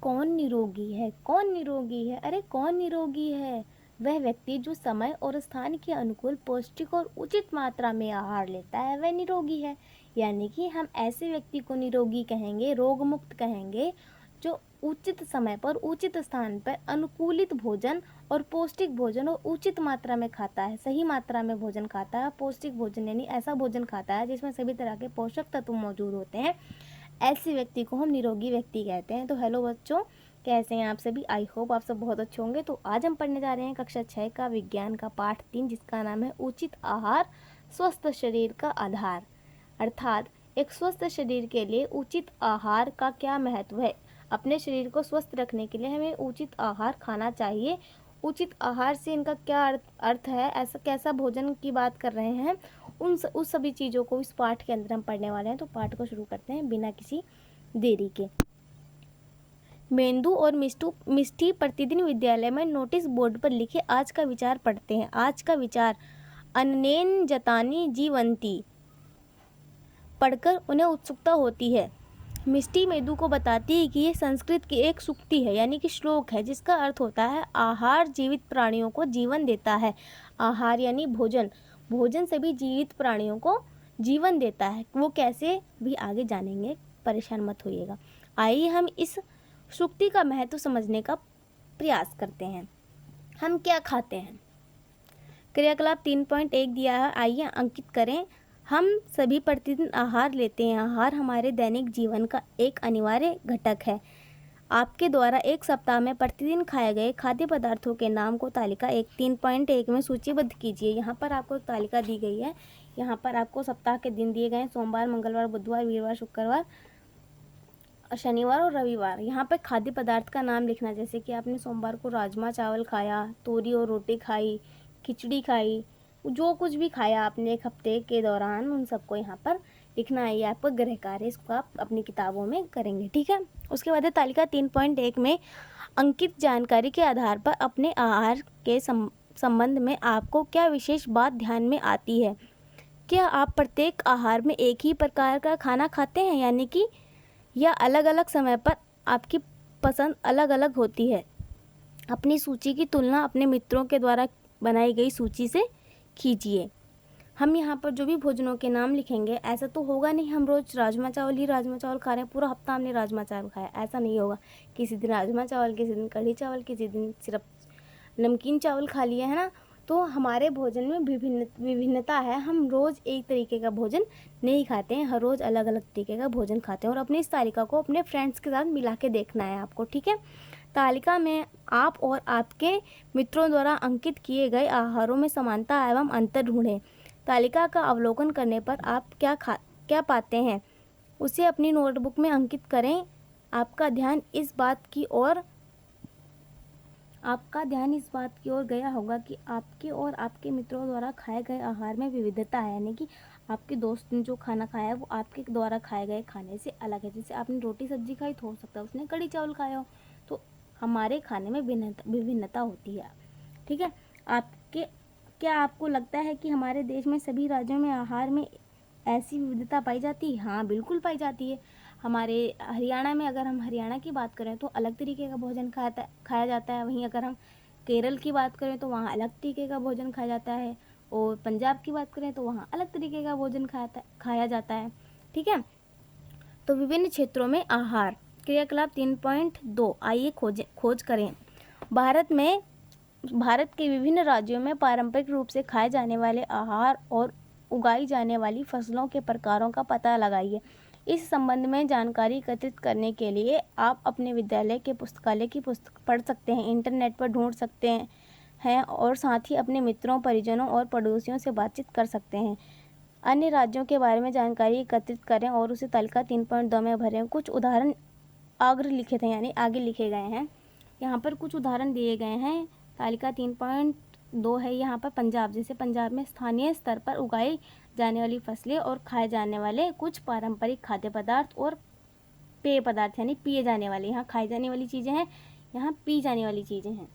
कौन निरोगी है? कौन निरोगी है? अरे कौन निरोगी है? वह व्यक्ति जो समय और स्थान के अनुकूल पौष्टिक और उचित मात्रा में आहार लेता है, वह निरोगी है। यानी कि हम ऐसे व्यक्ति को निरोगी कहेंगे, रोग मुक्त कहेंगे, जो उचित समय पर उचित स्थान पर अनुकूलित भोजन और पौष्टिक भोजन और उचित मात्रा में खाता है, सही मात्रा में भोजन खाता है। पौष्टिक भोजन यानी ऐसा भोजन खाता है जिसमें सभी तरह के पोषक तत्व मौजूद होते हैं। ऐसे व्यक्ति को हम निरोगी व्यक्ति कहते हैं। तो हेलो बच्चों, कैसे हैं आप सभी? आई होप आप सब बहुत अच्छे होंगे। तो आज हम पढ़ने जा रहे हैं कक्षा 6 का विज्ञान का पाठ 3, जिसका नाम है उचित आहार स्वस्थ शरीर का आधार। अर्थात एक स्वस्थ शरीर के लिए उचित आहार का क्या महत्व है। अपने शरीर को स्वस्थ रखने के लिए हमें उचित आहार खाना चाहिए। उचित आहार से इनका क्या अर्थ है, ऐसा कैसा भोजन की बात कर रहे हैं, उस सभी चीज़ों को इस पाठ के अंदर हम पढ़ने वाले हैं। तो पाठ को शुरू करते हैं बिना किसी देरी के। मेंदू और मिष्टी प्रतिदिन विद्यालय में नोटिस बोर्ड पर लिखे आज का विचार पढ़ते हैं। आज का विचार, अननेन जतानी जीवंती। पढ़कर उन्हें उत्सुकता होती है। मिष्टी मेंदू को बताती है कि ये संस्कृत की एक सूक्ति है, यानी कि श्लोक है, जिसका अर्थ होता है आहार जीवित प्राणियों को जीवन देता है। आहार यानी भोजन, भोजन सभी जीवित प्राणियों को जीवन देता है। वो कैसे भी आगे जानेंगे, परेशान मत होइएगा। आइए हम इस सूक्ति का महत्व समझने का प्रयास करते हैं। हम क्या खाते हैं? क्रियाकलाप 3.1 दिया है, आइए अंकित करें। हम सभी प्रतिदिन आहार लेते हैं। आहार हमारे दैनिक जीवन का एक अनिवार्य घटक है। आपके द्वारा एक सप्ताह में प्रतिदिन खाए गए खाद्य पदार्थों के नाम को तालिका 3.1 में सूचीबद्ध कीजिए। यहाँ पर आपको एक तालिका दी गई है। यहाँ पर आपको सप्ताह के दिन दिए गए हैं, सोमवार, मंगलवार, बुधवार, वीरवार, शुक्रवार, शनिवार और रविवार। यहाँ पर खाद्य पदार्थ का नाम लिखना, जैसे कि आपने सोमवार को राजमा चावल खाया, तोरी और रोटी खाई, खिचड़ी खाई, जो कुछ भी खाया आपने एक हफ्ते के दौरान, उन सबको यहाँ पर लिखना है। ये आपका गृह कार्य, इसको आप अपनी किताबों में करेंगे, ठीक है। उसके बाद है तालिका 3.1 में अंकित जानकारी के आधार पर अपने आहार के संबंध में आपको क्या विशेष बात ध्यान में आती है? क्या आप प्रत्येक आहार में एक ही प्रकार का खाना खाते हैं, यानी कि या अलग अलग समय पर आपकी पसंद अलग अलग होती है? अपनी सूची की तुलना अपने मित्रों के द्वारा बनाई गई सूची से कीजिए। हम यहाँ पर जो भी भोजनों के नाम लिखेंगे, ऐसा तो होगा नहीं हम रोज़ राजमा चावल खा रहे हैं, पूरा हफ्ता हमने राजमा चावल खाया, ऐसा नहीं होगा। किसी दिन राजमा चावल, किसी दिन कढ़ी चावल, किसी दिन सिर्फ नमकीन चावल खा लिए, है ना। तो हमारे भोजन में विभिन्नता है। हम रोज़ एक तरीके का भोजन नहीं खाते हैं, हर रोज़ अलग अलग तरीके का भोजन खाते हैं। और अपनी इस तालिका को अपने फ्रेंड्स के साथ मिला के देखना है आपको, ठीक है। तालिका में आप और आपके मित्रों द्वारा अंकित किए गए आहारों में समानता एवं अंतर ढूंढें। तालिका का अवलोकन करने पर आप क्या पाते हैं, उसे अपनी नोटबुक में अंकित करें। आपका ध्यान इस बात की ओर गया होगा कि आपके और आपके मित्रों द्वारा खाए गए आहार में विविधता है, यानी कि आपके दोस्त ने जो खाना खाया है वो आपके द्वारा खाए गए खाने से अलग है। जैसे आपने रोटी सब्जी खाई तो हो सकता है उसने कढ़ी चावल खाया हो, तो हमारे खाने में विभिन्नता होती है, ठीक है। क्या आपको लगता है कि हमारे देश में सभी राज्यों में आहार में ऐसी विविधता पाई जाती है? हाँ, बिल्कुल पाई जाती है। हमारे हरियाणा में, अगर हम हरियाणा की बात करें तो अलग तरीके का भोजन खाया जाता है। वहीं अगर हम केरल की बात करें तो वहाँ अलग तरीके का भोजन खाया जाता है। और पंजाब की बात करें तो वहाँ अलग तरीके का भोजन खाया जाता है, ठीक है। तो विभिन्न क्षेत्रों में आहार, क्रियाकलाप 3.2, आइए खोज करें। भारत के विभिन्न राज्यों में पारंपरिक रूप से खाए जाने वाले आहार और उगाई जाने वाली फसलों के प्रकारों का पता लगाइए। इस संबंध में जानकारी एकत्रित करने के लिए आप अपने विद्यालय के पुस्तकालय की पुस्तक पढ़ सकते हैं, इंटरनेट पर ढूंढ सकते हैं और साथ ही अपने मित्रों, परिजनों और पड़ोसियों से बातचीत कर सकते हैं। अन्य राज्यों के बारे में जानकारी एकत्रित करें और उसे तालिका 3.2 में भरें। कुछ उदाहरण आगे लिखे थे, यानी आगे लिखे गए हैं। यहाँ पर कुछ उदाहरण दिए गए हैं। तालिका 3.2 है यहाँ पर पंजाब, जैसे पंजाब में स्थानीय स्तर पर उगाई जाने वाली फसलें और खाए जाने वाले कुछ पारंपरिक खाद्य पदार्थ और पेय पदार्थ, यानी पिए जाने वाले। यहाँ खाई जाने वाली चीज़ें हैं, यहाँ पी जाने वाली चीज़ें हैं।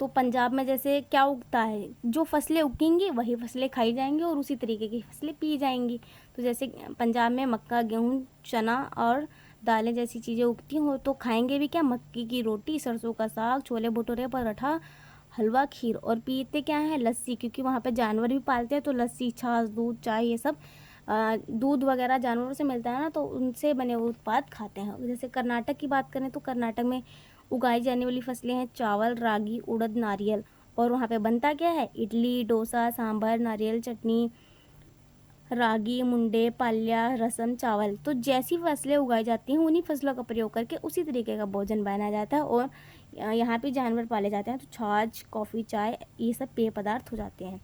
तो पंजाब में जैसे क्या उगता है, जो फसलें उगेंगी वही फसलें खाई जाएंगी और उसी तरीके की फसलें पी जाएंगी। तो जैसे पंजाब में मक्का, गेहूँ, चना और दालें जैसी चीज़ें उगती हों तो खाएंगे भी क्या, मक्की की रोटी, सरसों का साग, छोले भटूरे, पराठा, हलवा, खीर। और पीते क्या है, लस्सी, क्योंकि वहाँ पे जानवर भी पालते हैं तो लस्सी, छाछ, दूध, चाय, ये सब दूध वगैरह जानवरों से मिलता है ना, तो उनसे बने हुए उत्पाद खाते हैं। जैसे कर्नाटक की बात करें तो कर्नाटक में उगाई जाने वाली फसलें हैं चावल, रागी, उड़द, नारियल। और वहाँ पे बनता क्या है, इडली, डोसा, सांभर, नारियल चटनी, रागी, मुंडे, पाल्या, रसम, चावल। तो जैसी फसलें उगाई जाती हैं उन्हीं फसलों का प्रयोग करके उसी तरीके का भोजन बनाया जाता है। और यहाँ पे जानवर पाले जाते हैं तो छाछ, कॉफ़ी, चाय, ये सब पेय पदार्थ हो जाते हैं।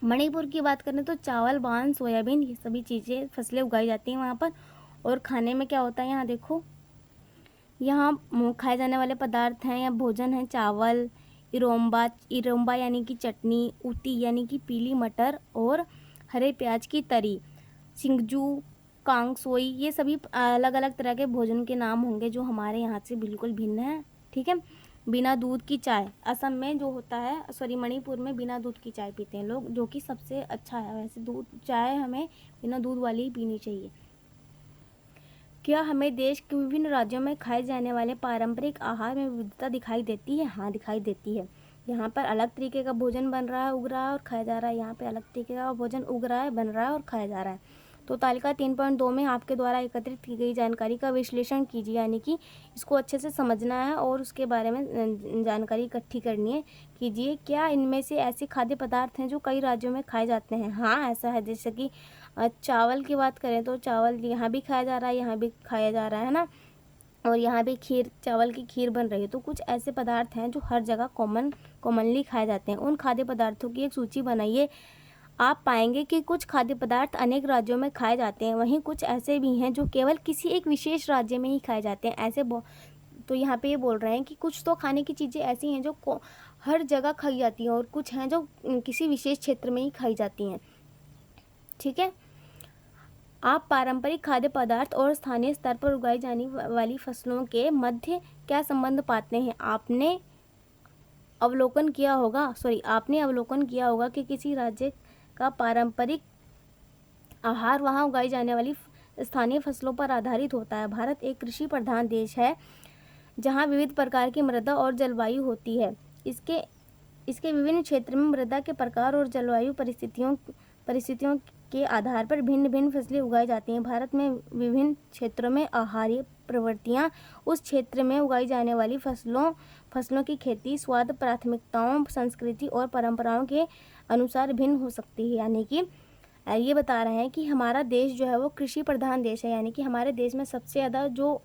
मणिपुर की बात करें तो चावल, बांस, सोयाबीन, ये सभी चीज़ें फसलें उगाई जाती हैं वहाँ पर। और खाने में क्या होता है, यहाँ देखो, यहाँ खाए जाने वाले पदार्थ हैं या भोजन है चावल, इरोम्बा यानी कि चटनी, उती यानी कि पीली मटर और हरे प्याज की तरी, सिंगजू, कांगसोई, ये सभी अलग अलग तरह के भोजन के नाम होंगे जो हमारे यहाँ से बिल्कुल भिन्न है। ठीक है। बिना दूध की चाय, असम में जो होता है, सॉरी मणिपुर में बिना दूध की चाय पीते हैं लोग, जो कि सबसे अच्छा है। वैसे दूध चाय हमें बिना दूध वाली ही पीनी चाहिए। क्या हमें देश के विभिन्न राज्यों में खाए जाने वाले पारंपरिक आहार में विविधता दिखाई देती है? हाँ, दिखाई देती है। यहाँ पर अलग तरीके का भोजन बन रहा है, उग रहा है और खाया जा रहा है। यहाँ पे अलग तरीके का भोजन उग रहा है, बन रहा है और खाया जा रहा है। तो तालिका 3.2 में आपके द्वारा एकत्रित की गई जानकारी का विश्लेषण कीजिए, यानी कि इसको अच्छे से समझना है और उसके बारे में जानकारी इकट्ठी करनी है। कीजिए, क्या इनमें से ऐसे खाद्य पदार्थ हैं जो कई राज्यों में खाए जाते हैं? हाँ, ऐसा है। जैसे कि चावल की बात करें तो चावल यहाँ भी खाया जा रहा है, यहाँ भी खाया जा रहा है ना, और यहाँ भी खीर, चावल की खीर बन रही है। तो कुछ ऐसे पदार्थ हैं जो हर जगह कॉमनली खाए जाते हैं। उन खाद्य पदार्थों की एक सूची बनाइए। आप पाएंगे कि कुछ खाद्य पदार्थ अनेक राज्यों में खाए जाते हैं, वहीं कुछ ऐसे भी हैं जो केवल किसी एक विशेष राज्य में ही खाए जाते हैं। तो यहाँ पे ये बोल रहे हैं कि कुछ तो खाने की चीज़ें ऐसी हैं जो हर जगह खाई जाती हैं और कुछ हैं जो किसी विशेष क्षेत्र में ही खाई जाती हैं। ठीक है। आप पारंपरिक खाद्य पदार्थ और स्थानीय स्तर पर उगाई जाने वाली फसलों के मध्य क्या संबंध पाते हैं? आपने अवलोकन किया होगा कि किसी राज्य का पारंपरिक आहार वहाँ उगाई जाने वाली स्थानीय फसलों पर आधारित होता है। भारत एक कृषि प्रधान देश है जहाँ विविध प्रकार की मृदा और जलवायु होती है। इसके विभिन्न क्षेत्र में मृदा के प्रकार और जलवायु परिस्थितियों के आधार पर भिन्न भिन्न फसलें उगाई जाती हैं। भारत में विभिन्न क्षेत्रों में आहारीय प्रवृत्तियाँ उस क्षेत्र में उगाई जाने वाली फसलों की खेती, स्वाद, प्राथमिकताओं, संस्कृति और परंपराओं के अनुसार भिन्न हो सकती है। यानी कि ये बता रहे हैं कि हमारा देश जो है वो कृषि प्रधान देश है, यानी कि हमारे देश में सबसे ज़्यादा जो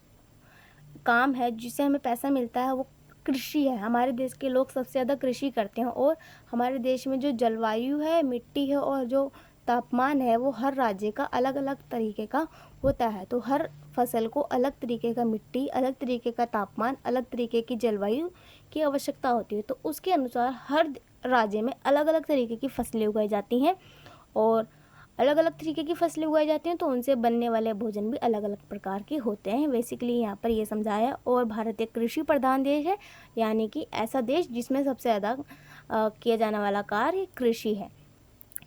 काम है जिससे हमें पैसा मिलता है वो कृषि है। हमारे देश के लोग सबसे ज़्यादा कृषि करते हैं। और हमारे देश में जो जलवायु है, मिट्टी है और जो तापमान है वो हर राज्य का अलग अलग तरीके का होता है। तो हर फसल को अलग तरीके का मिट्टी, अलग तरीके का तापमान, अलग तरीके की जलवायु की आवश्यकता होती है। तो उसके अनुसार हर राज्य में अलग अलग तरीके की फसलें उगाई जाती हैं और अलग अलग तरीके की फसलें उगाई जाती हैं तो उनसे बनने वाले भोजन भी अलग अलग प्रकार के होते हैं। बेसिकली यहाँ पर ये समझाया। और भारत एक कृषि प्रधान देश है, यानी कि ऐसा देश जिसमें सबसे ज़्यादा किया जाने वाला कार्य कृषि है।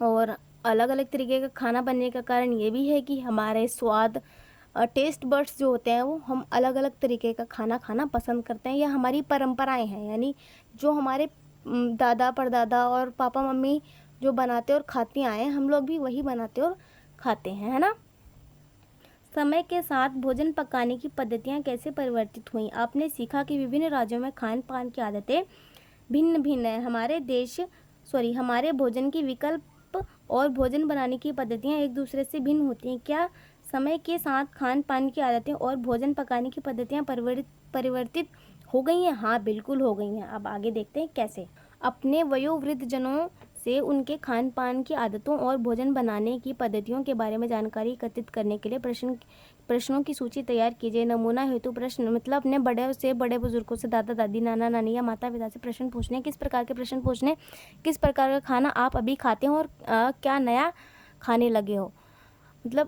और अलग अलग तरीके का खाना बनने का कारण ये भी है कि हमारे स्वाद, टेस्ट बड्स जो होते हैं वो हम अलग अलग तरीके का खाना खाना पसंद करते हैं। या हमारी परंपराएं हैं, यानी जो हमारे दादा परदादा और पापा मम्मी जो बनाते और खाती आए हैं, हम लोग भी वही बनाते और खाते हैं, है ना। समय के साथ भोजन पकाने की पद्धतियाँ कैसे परिवर्तित हुई? आपने सीखा कि विभिन्न राज्यों में खान पान की आदतें भिन्न भिन्न है। हमारे भोजन की विकल्प और भोजन बनाने की पद्धतियाँ एक दूसरे से भिन्न होती हैं। क्या समय के साथ खान पान की आदतें और भोजन पकाने की पद्धतियाँ परिवर्तित हो गई हैं? हाँ, बिल्कुल हो गई हैं। अब आगे देखते हैं कैसे। अपने वयोवृद्ध जनों से उनके खान पान की आदतों और भोजन बनाने की पद्धतियों के बारे में जानकारी एकत्रित करने के लिए प्रश्नों की सूची तैयार कीजिए। नमूना हेतु प्रश्न, मतलब अपने बड़े बुजुर्गों से, दादा दादी, नाना नानी या माता पिता से प्रश्न पूछने। किस प्रकार के प्रश्न पूछने? किस प्रकार का खाना आप अभी खाते हो और क्या नया खाने लगे हो? मतलब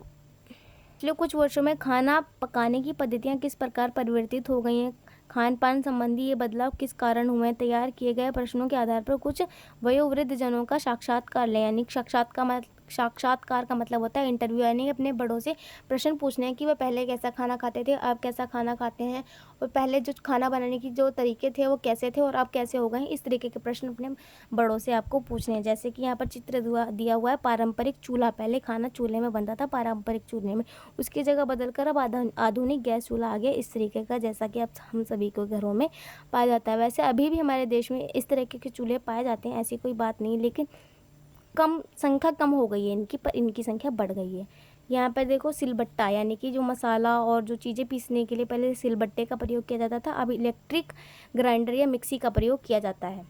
पिछले कुछ वर्षों में खाना पकाने की पद्धतियाँ किस प्रकार परिवर्तित हो गई हैं? खान पान संबंधी ये बदलाव किस कारण हुए? तैयार किए गए प्रश्नों के आधार पर कुछ वयोवृद्ध जनों का साक्षात्कार लें। यानी साक्षात्कार का मतलब होता है इंटरव्यू, यानी अपने बड़ों से प्रश्न पूछने हैं कि वह पहले कैसा खाना खाते थे, अब कैसा खाना खाते हैं, और पहले जो खाना बनाने की जो तरीके थे वो कैसे थे और अब कैसे हो गए हैं। इस तरीके के प्रश्न अपने बड़ों से आपको पूछने हैं। जैसे कि यहाँ पर चित्र दिया हुआ है पारंपरिक चूल्हा। पहले खाना चूल्हे में बनता था, पारंपरिक चूल्हे में, उसकी जगह बदलकर अब आधुनिक गैस चूल्हा आ गया, इस तरीके का, जैसा कि अब हम सभी के घरों में पाया जाता है। वैसे अभी भी हमारे देश में इस तरीके के चूल्हे पाए जाते हैं, ऐसी कोई बात नहीं, लेकिन संख्या कम हो गई है इनकी, पर इनकी संख्या बढ़ गई है। यहाँ पर देखो सिलबट्टा, यानी कि जो मसाला और जो चीज़ें पीसने के लिए पहले सिलबट्टे का प्रयोग किया जाता था, अब इलेक्ट्रिक ग्राइंडर या मिक्सी का प्रयोग किया जाता है।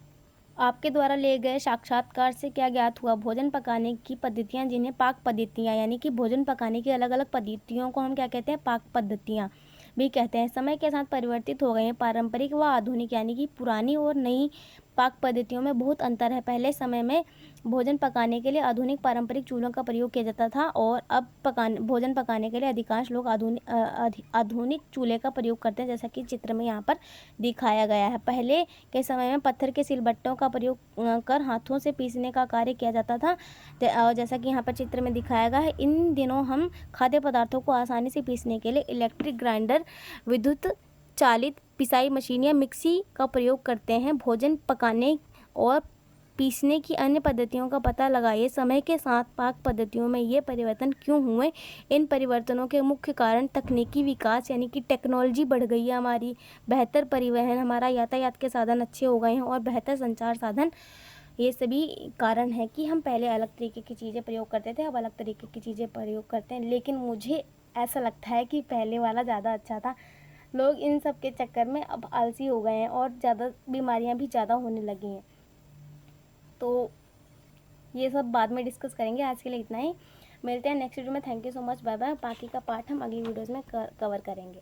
आपके द्वारा ले गए साक्षात्कार से क्या ज्ञात हुआ? भोजन पकाने की पद्धतियाँ, जिन्हें पाक पद्धतियाँ, यानी कि भोजन पकाने की अलग अलग पद्धतियों को हम क्या कहते हैं? पाक पद्धतियाँ भी कहते हैं। समय के साथ परिवर्तित हो गए हैं। पारंपरिक व आधुनिक, यानी कि पुरानी और नई पाक पद्धतियों में बहुत अंतर है। पहले समय में भोजन पकाने के लिए आधुनिक पारंपरिक चूल्हों का प्रयोग किया जाता था, और अब भोजन पकाने के लिए अधिकांश लोग आधुनिक चूल्हे का प्रयोग करते हैं, जैसा कि चित्र में यहाँ पर दिखाया गया है। पहले के समय में पत्थर के सिलबट्टों का प्रयोग कर हाथों से पीसने का कार्य किया जाता था, जैसा कि यहाँ पर चित्र में दिखाया गया है। इन दिनों हम खाद्य पदार्थों को आसानी से पीसने के लिए इलेक्ट्रिक ग्राइंडर, विद्युत चालित पिसाई मशीन या मिक्सी का प्रयोग करते हैं। भोजन पकाने और पीसने की अन्य पद्धतियों का पता लगाइए। समय के साथ पाक पद्धतियों में ये परिवर्तन क्यों हुए? इन परिवर्तनों के मुख्य कारण तकनीकी विकास, यानी कि टेक्नोलॉजी बढ़ गई है हमारी, बेहतर परिवहन, हमारा यातायात के साधन अच्छे हो गए हैं, और बेहतर संचार साधन, ये सभी कारण है कि हम पहले अलग तरीके की चीज़ें प्रयोग करते थे, अब अलग तरीके की चीज़ें प्रयोग करते हैं। लेकिन मुझे ऐसा लगता है कि पहले वाला ज़्यादा अच्छा था। लोग इन सब के चक्कर में अब आलसी हो गए हैं और ज़्यादा बीमारियां भी ज़्यादा होने लगी हैं। तो ये सब बाद में डिस्कस करेंगे, आज के लिए इतना ही। मिलते हैं नेक्स्ट वीडियो में। Thank you so much, bye bye. बाकी का पार्ट हम अगली वीडियोज़ में कवर करेंगे।